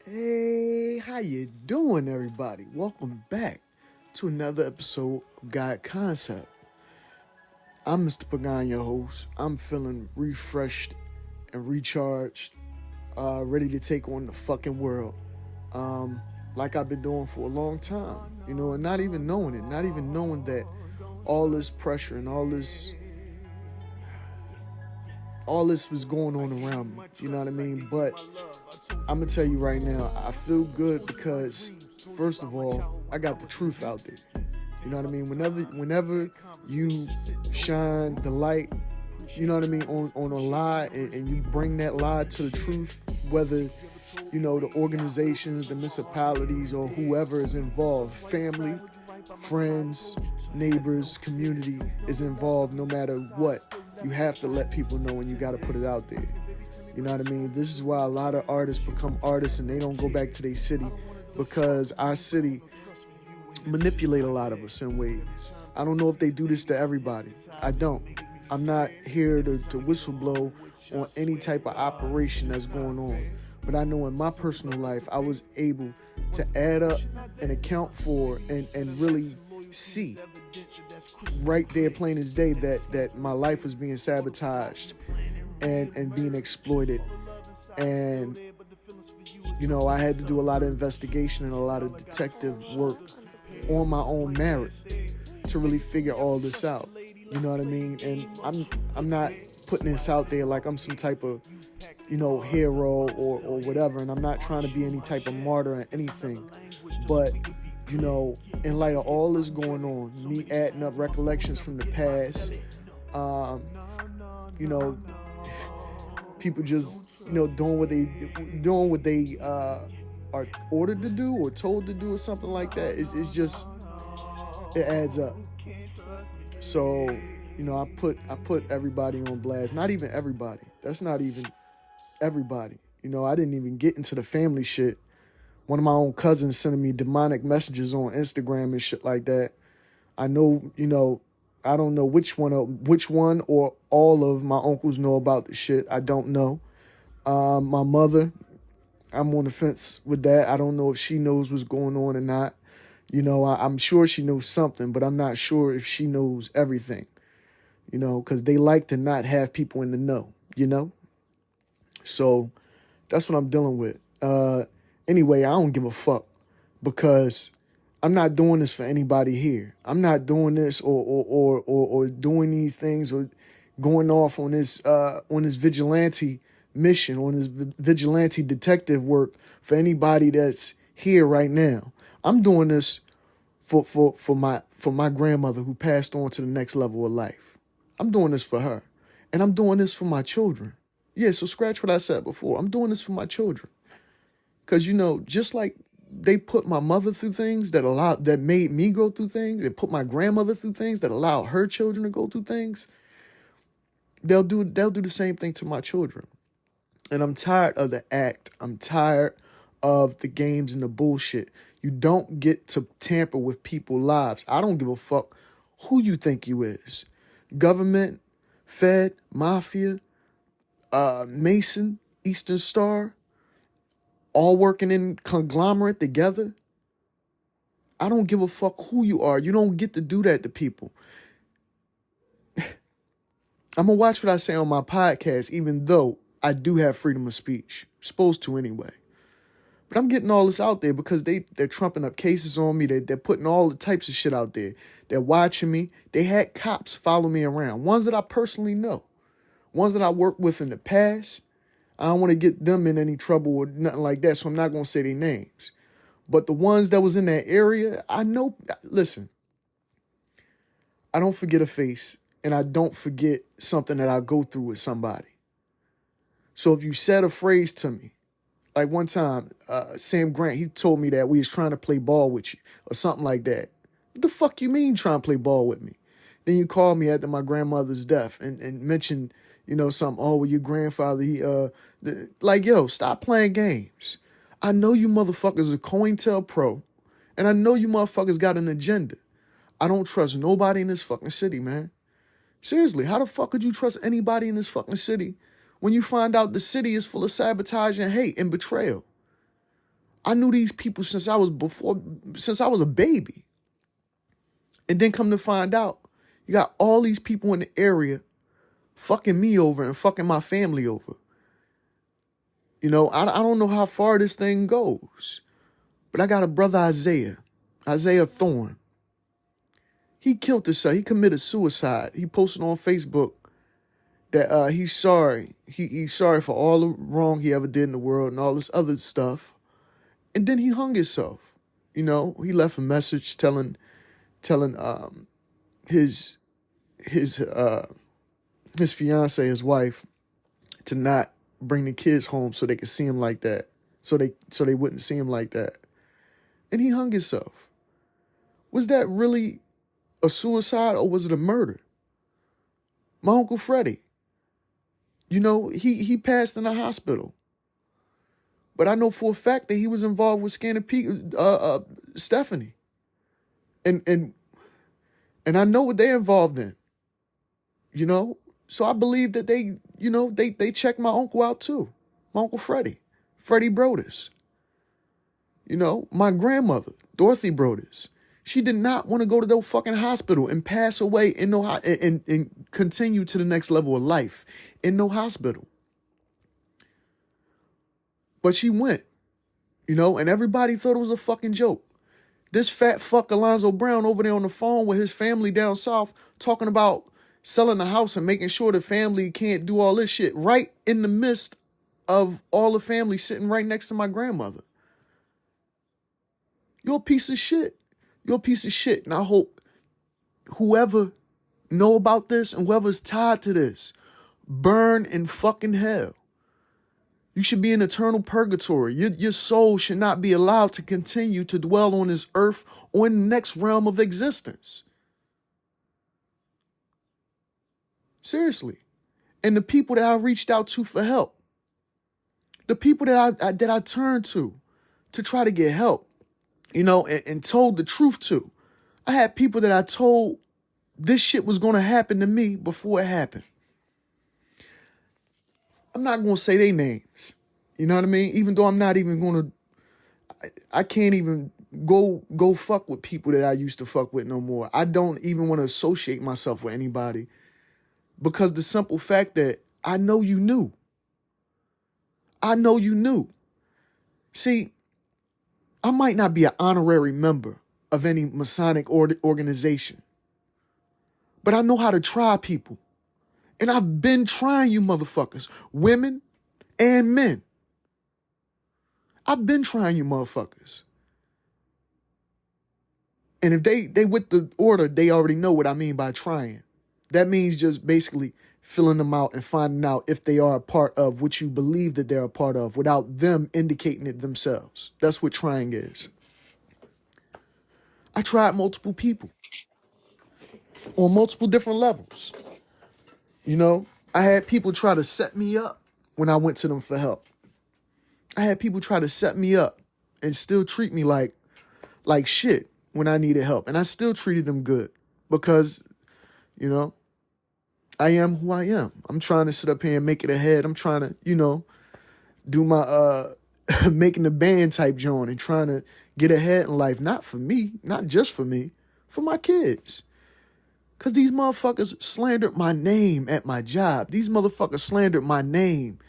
Hey, how you doing, everybody? Welcome back to another episode of God Concept. I'm Mr. Pagan, your host. I'm feeling refreshed and recharged, ready to take on the fucking world, like I've been doing for a long time, and not even knowing it, not even knowing that all this pressure and all this was going on around me, you know what I mean? But I'm gonna tell you right now, I feel good because, first of all, I got the truth out there. You know what I mean? Whenever you shine the light, you know what I mean, on a lie, and you bring that lie to the truth, whether, the organizations, the municipalities, or whoever is involved, family, friends, neighbors, community is involved, no matter what, you have to let people know, and you got to put it out there. You know what I mean? This is why a lot of artists become artists and they don't go back to their city, because our city manipulate a lot of us in ways. I don't know if they do this to everybody. I don't. I'm not here to whistleblow on any type of operation that's going on. But I know in my personal life, I was able to add up and account for and really see right there plain as day that my life was being sabotaged and being exploited. And, I had to do a lot of investigation and a lot of detective work on my own merit to really figure all this out. You know what I mean? And I'm not putting this out there like I'm some type of, hero or whatever. And I'm not trying to be any type of martyr or anything. But, in light of all this going on, me adding up recollections from the past, people just, doing what they are ordered to do or told to do or something like that. It's just, it adds up. So, I put everybody on blast. Not even everybody. That's not even everybody. I didn't even get into the family shit. One of my own cousins sending me demonic messages on Instagram and shit like that. I know, I don't know which one or all of my uncles know about the shit. I don't know. My mother, I'm on the fence with that. I don't know if she knows what's going on or not. I'm sure she knows something, but I'm not sure if she knows everything, because they like to not have people in the know, So that's what I'm dealing with. Anyway, I don't give a fuck, because I'm not doing this for anybody here. I'm not doing this or doing these things or going off on this vigilante mission, on this vigilante detective work for anybody that's here right now. I'm doing this for my grandmother who passed on to the next level of life. I'm doing this for her. And I'm doing this for my children. Yeah, so scratch what I said before. I'm doing this for my children. Because, just like they put my mother through things that made me go through things, and put my grandmother through things that allowed her children to go through things, they'll do the same thing to my children. And I'm tired of the act. I'm tired of the games and the bullshit. You don't get to tamper with people's lives. I don't give a fuck who you think you is. Government, Fed, Mafia, Mason, Eastern Star, all working in conglomerate together. I don't give a fuck who you are. You don't get to do that to people. I'm going to watch what I say on my podcast, even though I do have freedom of speech. Supposed to anyway. But I'm getting all this out there because they're trumping up cases on me. They're putting all the types of shit out there. They're watching me. They had cops follow me around. Ones that I personally know. Ones that I worked with in the past. I don't want to get them in any trouble or nothing like that, so I'm not going to say their names. But the ones that was in that area, I know. Listen, I don't forget a face, and I don't forget something that I go through with somebody. So if you said a phrase to me, like one time, Sam Grant, he told me that we was trying to play ball with you or something like that. What the fuck you mean trying to play ball with me? Then you called me after my grandmother's death and mentioned, something. Oh, well, your grandfather, yo, stop playing games. I know you motherfuckers are COINTELPRO, and I know you motherfuckers got an agenda. I don't trust nobody in this fucking city, man. Seriously, how the fuck could you trust anybody in this fucking city when you find out the city is full of sabotage and hate and betrayal? I knew these people since I was a baby. And then come to find out, you got all these people in the area fucking me over and fucking my family over. You know, I don't know how far this thing goes. But I got a brother, Isaiah Thorne. He killed himself. He committed suicide. He posted on Facebook that he's sorry. He's sorry for all the wrong he ever did in the world and all this other stuff. And then he hung himself. You know, he left a message telling his fiance, his wife, to not bring the kids home so they could see him like that. So they wouldn't see him like that. And he hung himself. Was that really a suicide or was it a murder? My Uncle Freddie, you know, he passed in the hospital. But I know for a fact that he was involved with Stephanie. And I know what they're involved in. You know? So I believe that they checked my uncle out too. My Uncle Freddie Brodus. You know, my grandmother, Dorothy Brodus. She did not want to go to no fucking hospital and pass away in no and continue to the next level of life in no hospital. But she went, you know, and everybody thought it was a fucking joke. This fat fuck Alonzo Brown over there on the phone with his family down south talking about selling the house and making sure the family can't do all this shit right in the midst of all the family sitting right next to my grandmother. You're a piece of shit. You're a piece of shit. And I hope whoever know about this and whoever's tied to this, burn in fucking hell. You should be in eternal purgatory. Your soul should not be allowed to continue to dwell on this earth or in the next realm of existence. Seriously. And the people that I reached out to for help, the people that I turned to try to get help, you know, and told the truth to. I had people that I told this shit was going to happen to me before it happened. I'm not going to say their names. You know what I mean? Even though I'm not even going to, I can't even go fuck with people that I used to fuck with no more. I don't even want to associate myself with anybody because the simple fact that I know you knew. I know you knew. See, I might not be an honorary member of any Masonic organization, but I know how to try people. And I've been trying you motherfuckers, women and men. I've been trying you motherfuckers. And if they with the order, they already know what I mean by trying. That means just basically filling them out and finding out if they are a part of what you believe that they're a part of without them indicating it themselves. That's what trying is. I tried multiple people on multiple different levels. You know, I had people try to set me up when I went to them for help. I had people try to set me up and still treat me like shit when I needed help. And I still treated them good because, you know, I am who I am. I'm trying to sit up here and make it ahead. I'm trying to, you know, do my making the band type joint and trying to get ahead in life. Not for me, not just for me, for my kids. Because these motherfuckers slandered my name at my job. These motherfuckers slandered my name,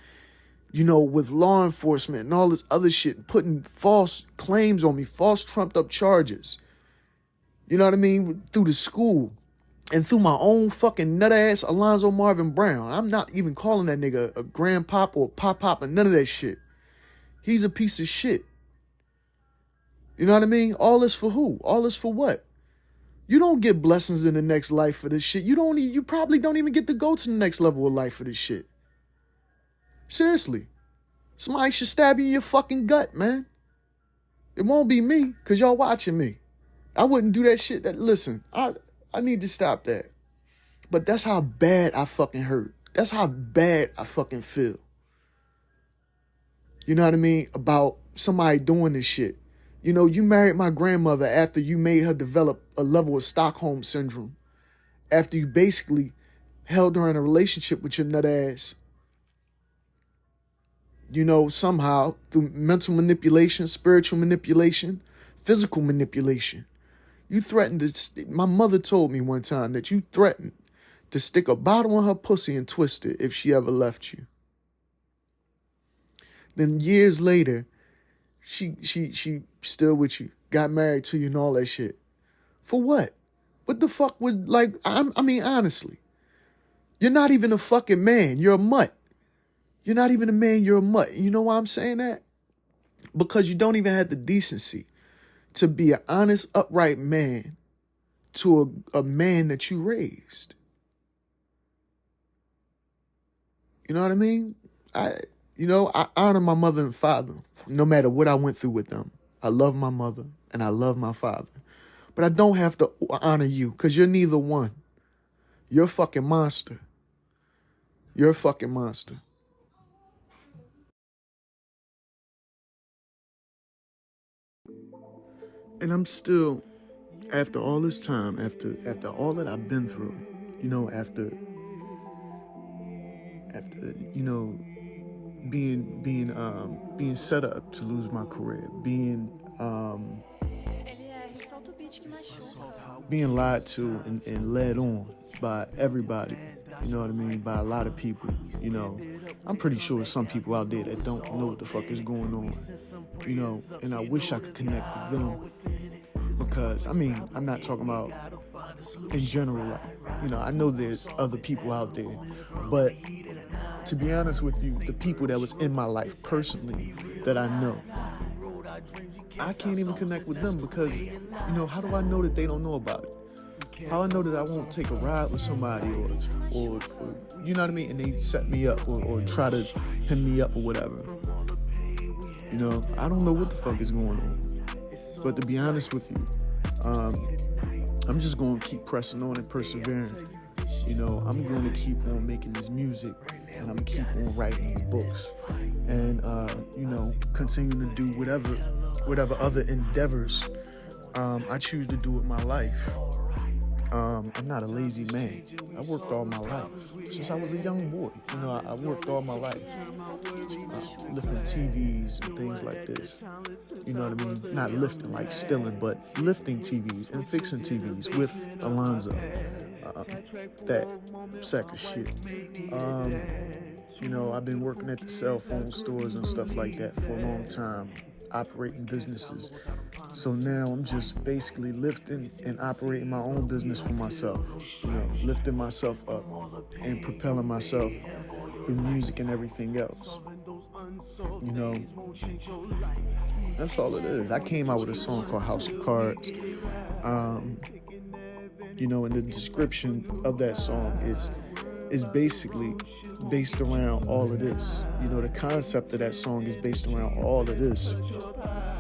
you know, with law enforcement and all this other shit, putting false claims on me, false trumped up charges. You know what I mean? Through the school and through my own fucking nut ass Alonzo Marvin Brown. I'm not even calling that nigga a grandpop or pop-pop and none of that shit. He's a piece of shit. You know what I mean? All this for who? All this for what? You don't get blessings in the next life for this shit. You probably don't even get to go to the next level of life for this shit. Seriously. Somebody should stab you in your fucking gut, man. It won't be me, because y'all watching me. I wouldn't do that shit. Listen, I need to stop that. But that's how bad I fucking hurt. That's how bad I fucking feel. You know what I mean? About somebody doing this shit. You know, you married my grandmother after you made her develop a level of Stockholm syndrome. After you basically held her in a relationship with your nut ass. somehow through mental manipulation, spiritual manipulation, physical manipulation. You threatened to, my mother told me one time that you threatened to stick a bottle in her pussy and twist it if she ever left you. Then years later, she still with you, got married to you and all that shit. For what? What the fuck would, I mean, honestly, you're not even a fucking man. You're a mutt. You're not even a man. You're a mutt. You know why I'm saying that? Because you don't even have the decency to be an honest, upright man to a man that you raised. You know what I mean? I honor my mother and father no matter what I went through with them. I love my mother and I love my father. But I don't have to honor you because you're neither one. You're a fucking monster. You're a fucking monster. And I'm still, after all this time, after all that I've been through, after being set up to lose my career, being lied to and led on by everybody, you know what I mean, by a lot of people, I'm pretty sure some people out there that don't know what the fuck is going on, and I wish I could connect with them because, I'm not talking about in general, I know there's other people out there, but to be honest with you, the people that was in my life personally that I know, I can't even connect with them because, how do I know that they don't know about it? How I know that I won't take a ride with somebody or you know what I mean? And they set me up or try to pin me up or whatever. I don't know what the fuck is going on. But to be honest with you, I'm just going to keep pressing on and persevering. I'm going to keep on making this music and I'm going to keep on writing these books and, continuing to do whatever other endeavors I choose to do with my life. I'm not a lazy man. I worked all my life. Since I was a young boy, I worked all my life. Lifting TVs and things like this. You know what I mean? Not lifting like stealing, but lifting TVs and fixing TVs with Alonzo. That sack of shit. I've been working at the cell phone stores and stuff like that for a long time, operating businesses. So now I'm just basically lifting and operating my own business for myself, lifting myself up and propelling myself through music and everything else. That's all it is. I came out with a song called House of Cards. And the description of that song is basically based around all of this. The concept of that song is based around all of this.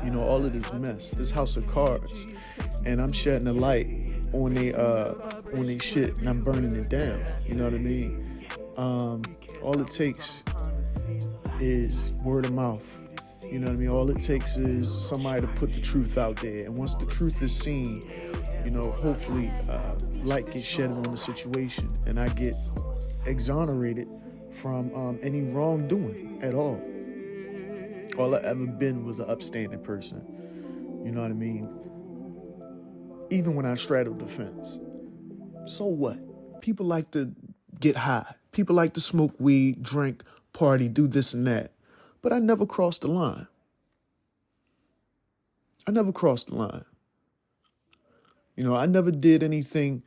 All of this mess, this house of cards. And I'm shedding a light on they shit and I'm burning it down. You know what I mean? All it takes is word of mouth. You know what I mean? All it takes is somebody to put the truth out there. And once the truth is seen, hopefully light gets shed on the situation and I get exonerated from any wrongdoing at all. All I ever been was an upstanding person. You know what I mean? Even when I straddled the fence. So what? People like to get high. People like to smoke weed, drink, party, do this and that. But I never crossed the line. I never crossed the line. I never did anything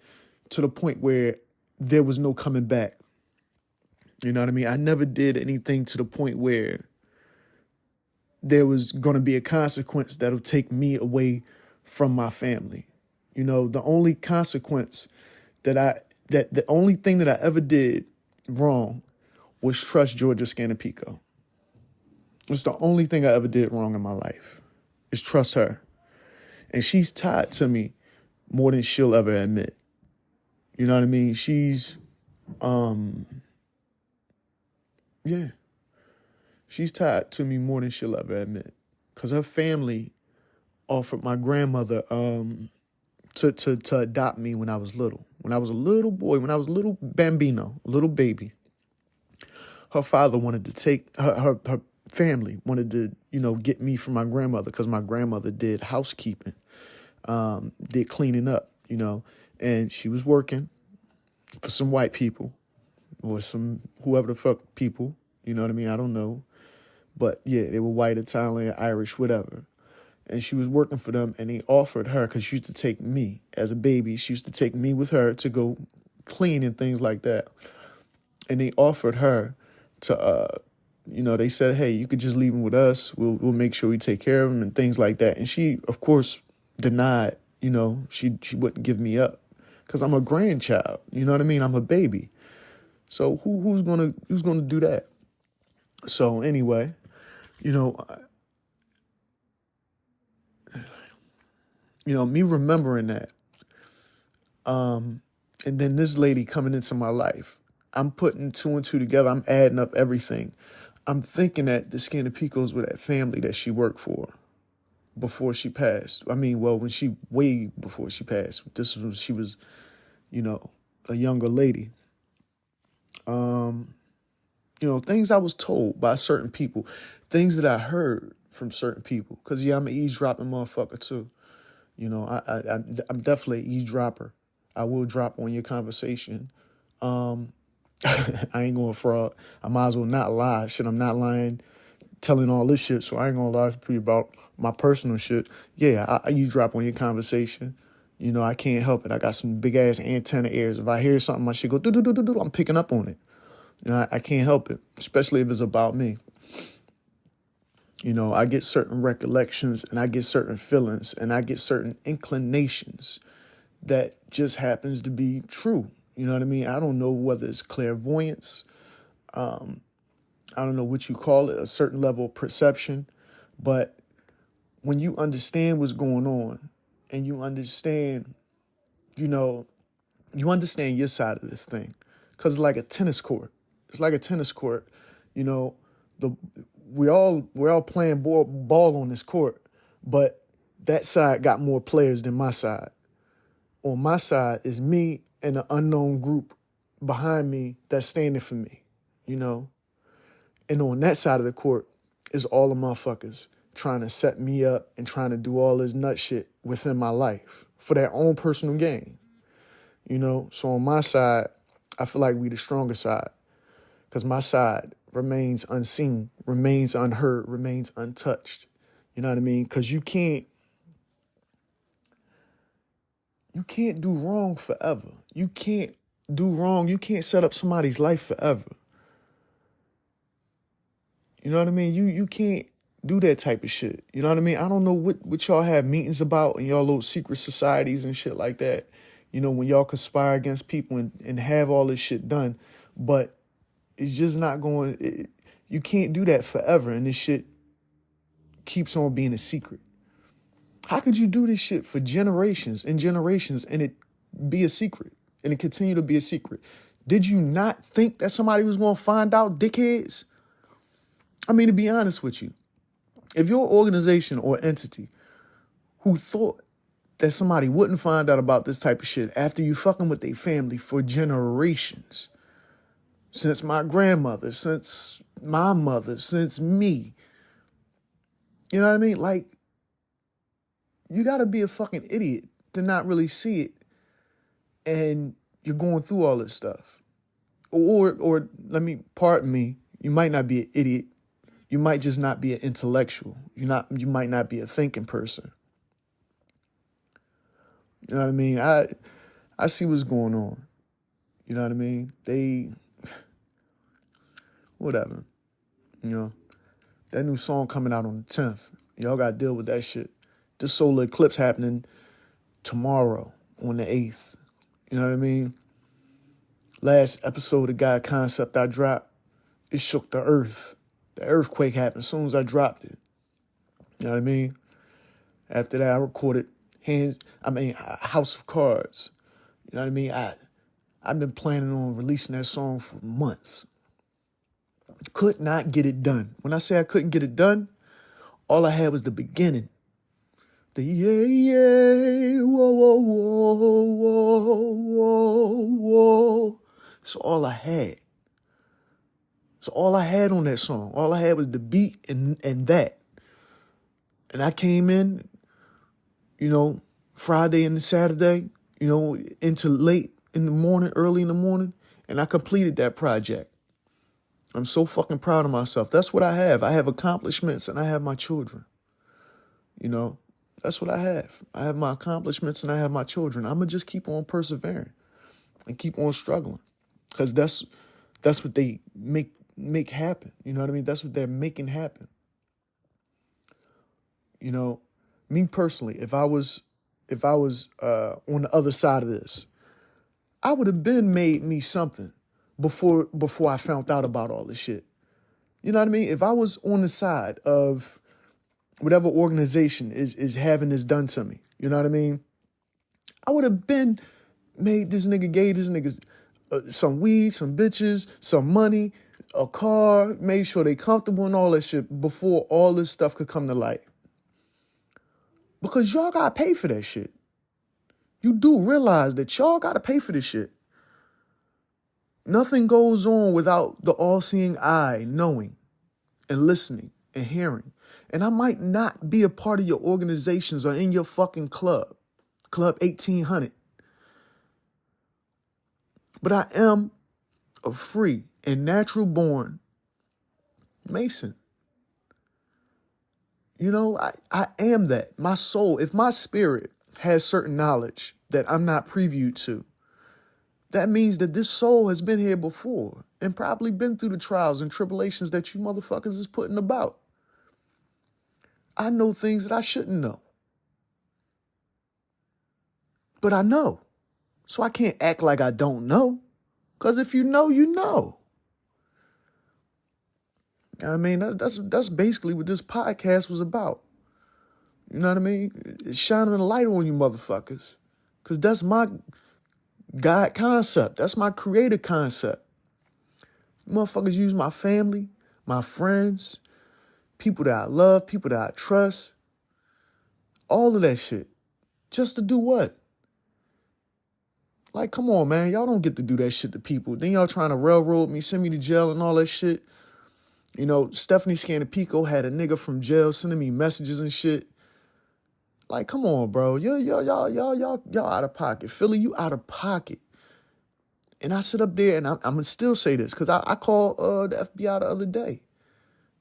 to the point where there was no coming back. You know what I mean? I never did anything to the point where there was going to be a consequence that'll take me away from my family. The only consequence the only thing that I ever did wrong was trust Georgia Scanapico. It's the only thing I ever did wrong in my life is trust her. And she's tied to me more than she'll ever admit. You know what I mean? She's, she's tied to me more than she'll ever admit. Because her family offered my grandmother to adopt me when I was little. When I was a little boy, when I was a little bambino, a little baby. Her father wanted to take, her family wanted to, get me from my grandmother because my grandmother did housekeeping, did cleaning up, and she was working for some white people or some whoever the fuck people, you know what I mean? I don't know. But yeah, they were white, Italian, Irish, whatever. And she was working for them, and they offered her, because she used to take me as a baby, she used to take me with her to go clean and things like that. And they offered her to, they said, hey, you could just leave him with us. We'll make sure we take care of him and things like that. And she, of course, denied, she wouldn't give me up because I'm a grandchild. You know what I mean? I'm a baby. So who's gonna do that? So anyway, me remembering that, and then this lady coming into my life, I'm putting two and two together. I'm adding up everything. I'm thinking that the Skin and Picos were that family that she worked for before she passed. I mean, well, way before she passed. This was when she was, a younger lady. Things I was told by certain people, things that I heard from certain people. Because, I'm an eavesdropping motherfucker, too. I'm definitely an eavesdropper. I will drop on your conversation. I ain't going to fraud. I might as well not lie. Shit, I'm not lying, telling all this shit, so I ain't going to lie to you about my personal shit. Yeah, I eavesdrop on your conversation. I can't help it. I got some big-ass antenna ears. If I hear something, my shit go do-do-do-do-do, I'm picking up on it. I can't help it, especially if it's about me. I get certain recollections and I get certain feelings and I get certain inclinations that just happens to be true. You know what I mean? I don't know whether it's clairvoyance. I don't know what you call it, a certain level of perception. But when you understand what's going on and you understand, you understand your side of this thing. Because it's like a tennis court. It's like a tennis court. We're all playing ball on this court, but that side got more players than my side. On my side is me and an unknown group behind me that's standing for me, And on that side of the court is all the motherfuckers trying to set me up and trying to do all this nut shit within my life for their own personal gain. So on my side, I feel like we the stronger side because my side remains unseen, remains unheard, remains untouched. You know what I mean? Because you can't do wrong forever. You can't do wrong. You can't set up somebody's life forever. You know what I mean? You can't do that type of shit. You know what I mean? I don't know what y'all have meetings about in y'all little secret societies and shit like that. When y'all conspire against people and have all this shit done. But it's just not going... You can't do that forever, and this shit keeps on being a secret. How could you do this shit for generations and generations and it be a secret and it continue to be a secret? Did you not think that somebody was going to find out, dickheads? I mean, to be honest with you, if you're an organization or entity who thought that somebody wouldn't find out about this type of shit after you fucking with their family for generations, since my grandmother, since my mother, since me, you know what I mean? Like, you got to be a fucking idiot to not really see it and you're going through all this stuff. Or pardon me, you might not be an idiot. You might just not be an intellectual. You might not be a thinking person. You know what I mean? I see what's going on. You know what I mean? Whatever. That new song coming out on the 10th. Y'all got to deal with that shit. This solar eclipse happening tomorrow on the 8th. You know what I mean? Last episode of God Concept I dropped, it shook the earth. The earthquake happened as soon as I dropped it. You know what I mean? After that, I recorded House of Cards. You know what I mean? I've been planning on releasing that song for months. Could not get it done. When I say I couldn't get it done, all I had was the beginning. The yeah, whoa, whoa, whoa, whoa, whoa, whoa. That's all I had. So all I had on that song, all I had was the beat and that. And I came in, Friday and Saturday, into late in the morning, early in the morning, and I completed that project. I'm so fucking proud of myself. That's what I have. I have accomplishments and I have my children. That's what I have. I have my accomplishments and I have my children. I'm going to just keep on persevering and keep on struggling, because that's what they make happen. You know what I mean? That's what they're making happen. Me personally, if I was on the other side of this, I would have been made me something before I found out about all this shit. You know what I mean? If I was on the side of whatever organization is having this done to me, you know what I mean? I would have been made this nigga gay, this nigga some weed, some bitches, some money, a car, made sure they comfortable and all that shit before all this stuff could come to light. Because y'all gotta pay for that shit. You do realize that y'all gotta pay for this shit. Nothing goes on without the all-seeing eye knowing and listening and hearing. And I might not be a part of your organizations or in your fucking club, Club 1800. But I am a free and natural-born Mason. I am that. My soul, if my spirit has certain knowledge that I'm not previewed to, that means that this soul has been here before and probably been through the trials and tribulations that you motherfuckers is putting about. I know things that I shouldn't know. But I know. So I can't act like I don't know. Because if you know, you know. I mean, that's basically what this podcast was about. You know what I mean? It's shining a light on you motherfuckers. Because that's my God concept. That's my creator concept. Motherfuckers use my family, my friends, people that I love, people that I trust. All of that shit. Just to do what? Like, come on, man. Y'all don't get to do that shit to people. Then y'all trying to railroad me, send me to jail and all that shit. Stephanie Scanapico had a nigga from jail sending me messages and shit. Like, come on, bro. Y'all out of pocket. Philly, you out of pocket. And I sit up there and I'm going to still say this because I called the FBI the other day.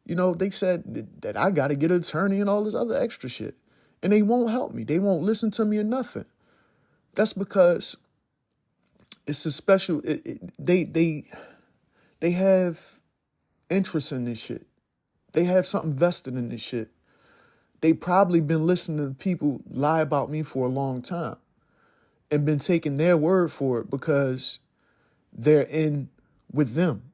They said that I got to get an attorney and all this other extra shit. And they won't help me. They won't listen to me or nothing. That's because it's a special, they have interest in this shit. They have something vested in this shit. They probably been listening to people lie about me for a long time and been taking their word for it because they're in with them.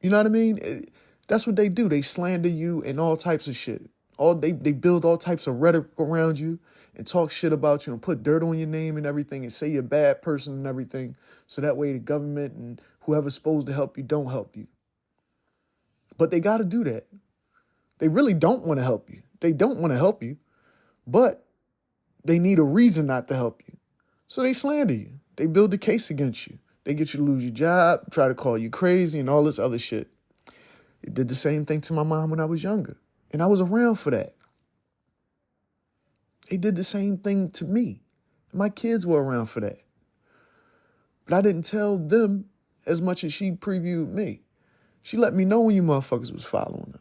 You know what I mean? That's what they do. They slander you and all types of shit. They build all types of rhetoric around you and talk shit about you and put dirt on your name and everything and say you're a bad person and everything. So that way the government and whoever's supposed to help you don't help you. But they got to do that. They really don't want to help you. They don't want to help you, but they need a reason not to help you. So they slander you. They build a case against you. They get you to lose your job, try to call you crazy and all this other shit. It did the same thing to my mom when I was younger. And I was around for that. They did the same thing to me. My kids were around for that. But I didn't tell them as much as she previewed me. She let me know when you motherfuckers was following her.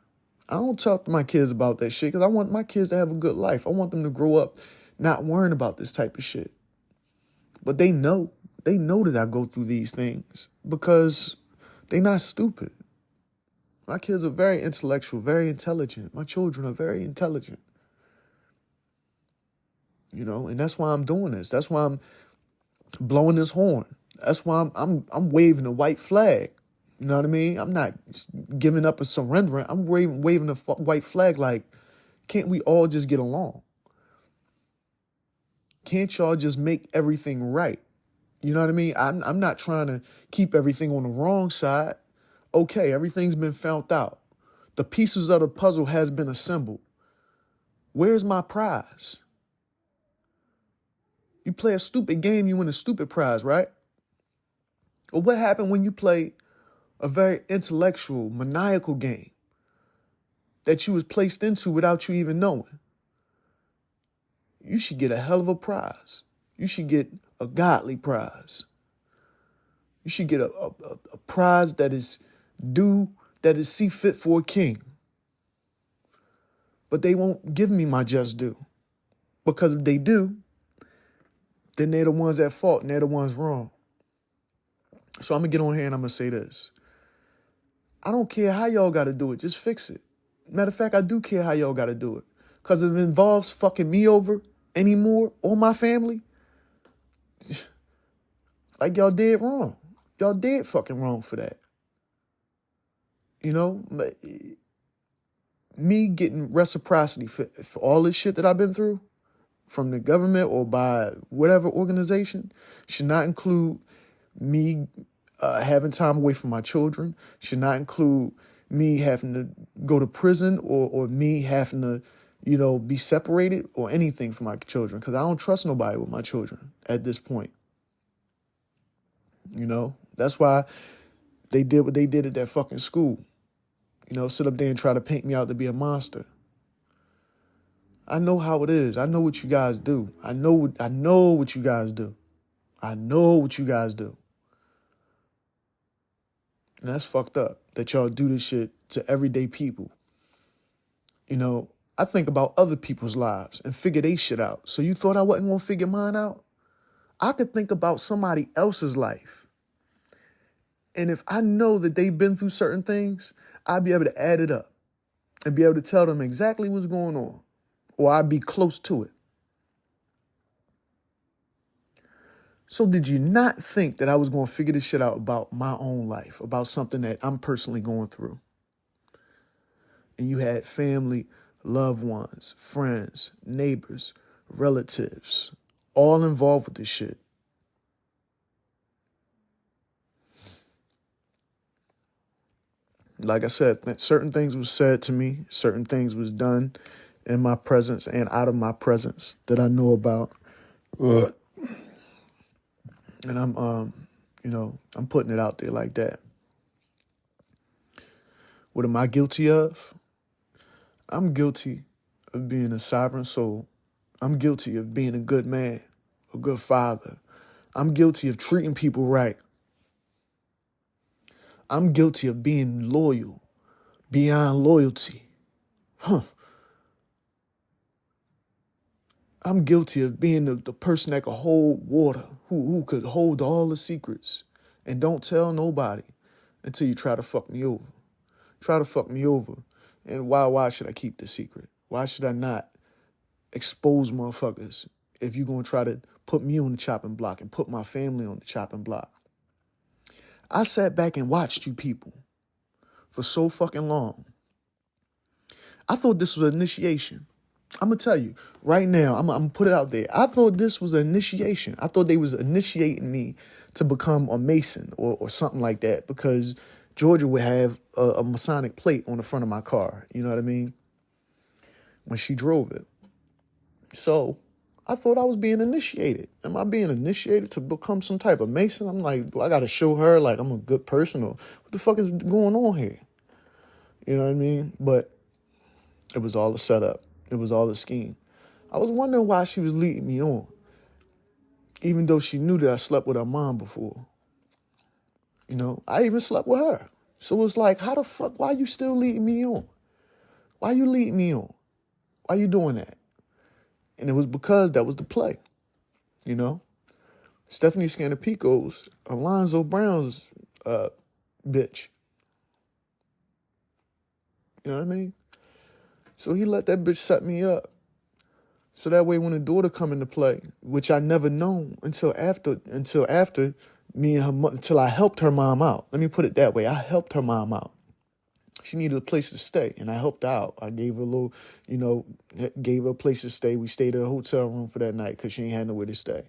I don't talk to my kids about that shit because I want my kids to have a good life. I want them to grow up not worrying about this type of shit. But they know that I go through these things because they're not stupid. My kids are very intellectual, very intelligent. My children are very intelligent. And that's why I'm doing this. That's why I'm blowing this horn. That's why I'm waving a white flag. You know what I mean? I'm not giving up and surrendering. I'm waving a white flag like, can't we all just get along? Can't y'all just make everything right? You know what I mean? I'm not trying to keep everything on the wrong side. Okay, everything's been found out. The pieces of the puzzle has been assembled. Where's my prize? You play a stupid game, you win a stupid prize, right? Or what happened when you play a very intellectual, maniacal game that you was placed into without you even knowing, you should get a hell of a prize. You should get a godly prize. You should get a prize that is due, that is see fit for a king. But they won't give me my just due. Because if they do, then they're the ones at fault and they're the ones wrong. So I'm going to get on here and I'm going to say this. I don't care how y'all got to do it. Just fix it. Matter of fact, I do care how y'all got to do it. Because if it involves fucking me over anymore or my family, like y'all did wrong. Y'all did fucking wrong for that. You know, me getting reciprocity for all this shit that I've been through from the government or by whatever organization should not include me having time away from my children, should not include me having to go to prison or me having to, you know, be separated or anything from my children, because I don't trust nobody with my children at this point. You know, that's why they did what they did at that fucking school. You know, sit up there and try to paint me out to be a monster. I know how it is. I know what you guys do. I know what you guys do. I know what you guys do. And that's fucked up that y'all do this shit to everyday people. You know, I think about other people's lives and figure they shit out. So you thought I wasn't going to figure mine out? I could think about somebody else's life. And if I know that they've been through certain things, I'd be able to add it up and be able to tell them exactly what's going on. Or I'd be close to it. So did you not think that I was going to figure this shit out about my own life, about something that I'm personally going through? And you had family, loved ones, friends, neighbors, relatives, all involved with this shit. Like I said, certain things was said to me, certain things was done in my presence and out of my presence that I know about. And I'm putting it out there like that. What am I guilty of? I'm guilty of being a sovereign soul. I'm guilty of being a good man, a good father. I'm guilty of treating people right. I'm guilty of being loyal, beyond loyalty. I'm guilty of being the person that could hold water, who could hold all the secrets and don't tell nobody until you try to fuck me over. Try to fuck me over. And why should I keep the secret? Why should I not expose motherfuckers if you're going to try to put me on the chopping block and put my family on the chopping block? I sat back and watched you people for so fucking long. I thought this was an initiation. I'm going to tell you right now, I'm going to put it out there. I thought this was an initiation. I thought they was initiating me to become a Mason or something like that, because Georgia would have a Masonic plate on the front of my car. You know what I mean? When she drove it. So I thought I was being initiated. Am I being initiated to become some type of Mason? I'm like, do I got to show her like I'm a good person, or what the fuck is going on here? You know what I mean? But it was all a setup. It was all a scheme. I was wondering why she was leading me on, even though she knew that I slept with her mom before. You know, I even slept with her. So it's like, how the fuck, why you still leading me on? Why you leading me on? Why you doing that? And it was because that was the play, you know? Stephanie Scanapico's Alonzo Brown's bitch. You know what I mean? So he let that bitch set me up. So that way when the daughter come into play, which I never known until after me and her mother, until I helped her mom out. Let me put it that way. I helped her mom out. She needed a place to stay, and I helped her out. I gave her a little, gave her a place to stay. We stayed in a hotel room for that night because she ain't had nowhere to stay.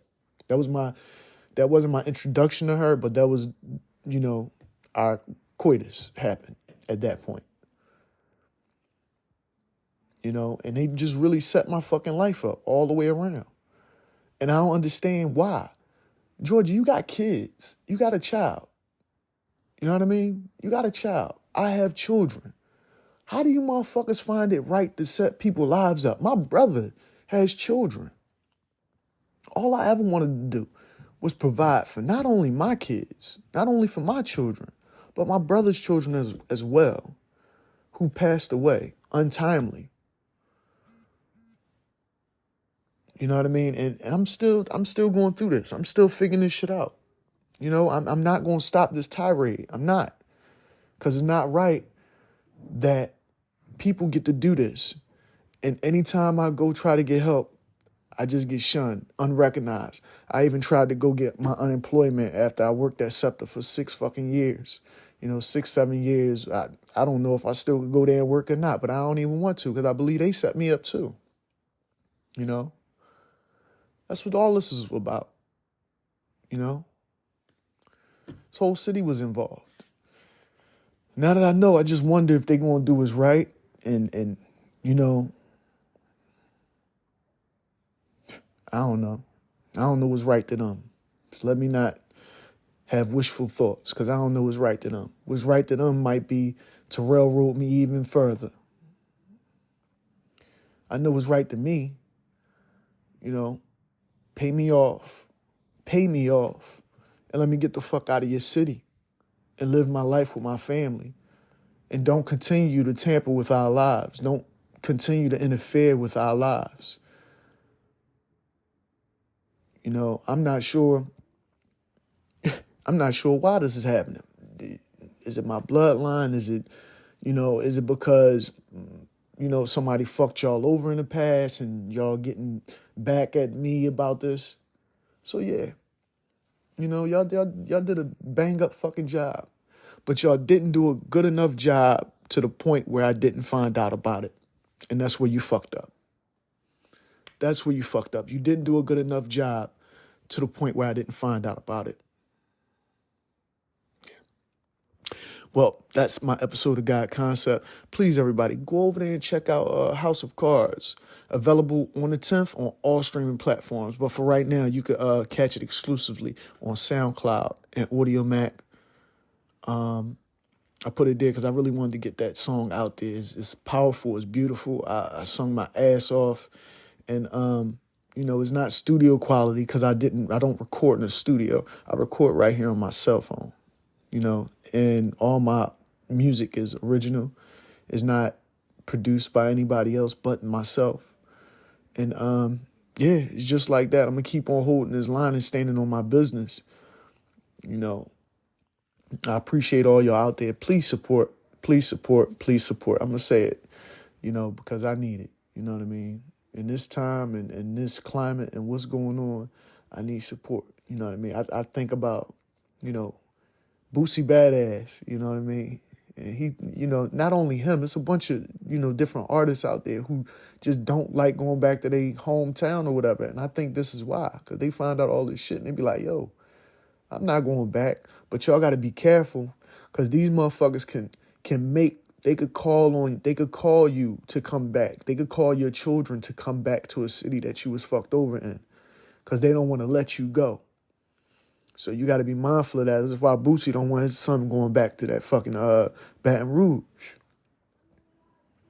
That wasn't my introduction to her, but that was, our coitus happened at that point. And they just really set my fucking life up all the way around. And I don't understand why. Georgia, you got kids. You got a child. You know what I mean? You got a child. I have children. How do you motherfuckers find it right to set people's lives up? My brother has children. All I ever wanted to do was provide for not only my kids, not only for my children, but my brother's children as well, who passed away untimely. You know what I mean? And I'm still going through this. I'm still figuring this shit out. You know, I'm not going to stop this tirade. I'm not. Because it's not right that people get to do this. And anytime I go try to get help, I just get shunned, unrecognized. I even tried to go get my unemployment after I worked at SEPTA for 6 fucking years. 6, 7 years. I don't know if I still could go there and work or not, but I don't even want to because I believe they set me up too. You know? That's what all this is about. You know? This whole city was involved. Now that I know, I just wonder if they're going to do what's right. And you know, I don't know. I don't know what's right to them. Just let me not have wishful thoughts because I don't know what's right to them. What's right to them might be to railroad me even further. I know what's right to me. You know, pay me off, and let me get the fuck out of your city and live my life with my family. And don't continue to tamper with our lives. Don't continue to interfere with our lives. You know, I'm not sure why this is happening. Is it my bloodline? Is it because, somebody fucked y'all over in the past and y'all getting back at me about this? So yeah, y'all did a bang up fucking job, but y'all didn't do a good enough job to the point where I didn't find out about it. And that's where you fucked up. That's where you fucked up. You didn't do a good enough job to the point where I didn't find out about it. Well, that's my episode of God Concept. Please, everybody, go over there and check out House of Cards. Available on the 10th on all streaming platforms. But for right now, you could catch it exclusively on SoundCloud and Audio Mac. I put it there because I really wanted to get that song out there. It's powerful. It's beautiful. I sung my ass off. And, it's not studio quality because I don't record in a studio. I record right here on my cell phone. And all my music is original. It's not produced by anybody else but myself. And, it's just like that. I'm going to keep on holding this line and standing on my business. I appreciate all y'all out there. Please support. Please support. Please support. I'm going to say it, because I need it. You know what I mean? In this time and in this climate and what's going on, I need support. You know what I mean? I think about, Boosie Badass, you know what I mean? And he, not only him, it's a bunch of, different artists out there who just don't like going back to their hometown or whatever. And I think this is why, because they find out all this shit and they be like, yo, I'm not going back. But y'all got to be careful because these motherfuckers they could call you to come back. They could call your children to come back to a city that you was fucked over in because they don't want to let you go. So you got to be mindful of that. This is why Boosie don't want his son going back to that fucking Baton Rouge.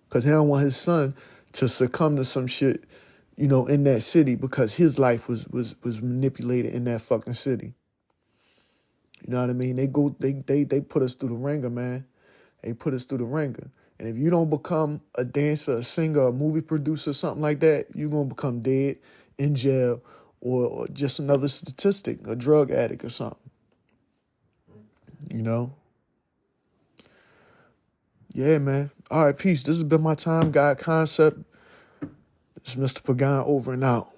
Because he don't want his son to succumb to some shit, in that city because his life was manipulated in that fucking city. You know what I mean? They put us through the ringer, man. They put us through the ringer. And if you don't become a dancer, a singer, a movie producer, something like that, you're going to become dead, in jail, or just another statistic, a drug addict or something. Yeah, man. All right, peace. This has been my time, God Concept. It's Mr. Pagan over and out.